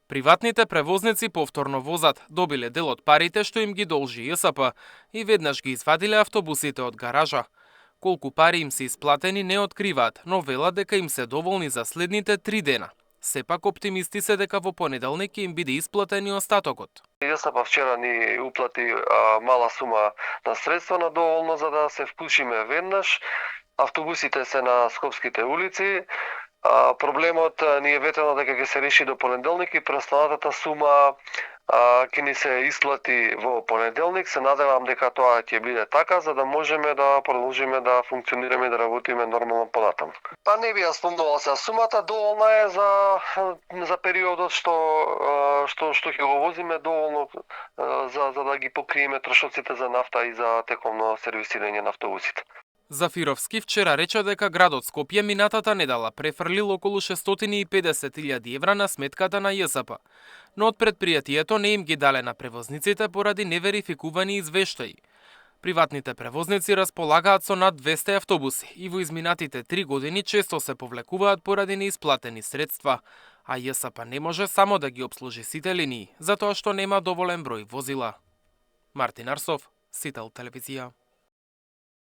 Приватните превозници повторно возат, добиле дел од парите што им ги должи ЈСП и веднаш ги извадиле автобусите од гаража. Колку пари им се исплатени не откриваат, но велат дека им се доволни за следните 3 дена. Сепак оптимисти се дека во понеделник ќе им биде исплатен и остатокот. ЈСП вчера ни уплати мала сума на средства на доволно за да се вклучиме веднаш. Автобусите се на скопските улици. Проблемот ни е ветено дека ќе се реши до понеделник и преостанатата сума ќе ни се исплати во понеделник. Се надевам дека тоа ќе биде така за да можеме да продолжиме да функционираме и да работиме нормално понатаму. Па не би ја спомнувал се сумата, доволна е за периодот што ќе го возиме, доволно за да ги покриеме трошоците за нафта и за тековно сервисирање на автобусите. Зафировски вчера рече дека градот Скопје минатата недела префрлил околу 650.000 евра на сметката на ЈСП, но од предпријатието не им ги дале на превозниците поради неверификувани извештаи. Приватните превозници располагаат со над 200 автобуси и во изминатите 3 години често се повлекуваат поради неисплатени средства, а ЈСП не може само да ги обслужи сите линии, затоа што нема доволен број возила. Мартин Арсов, Сител телевизија.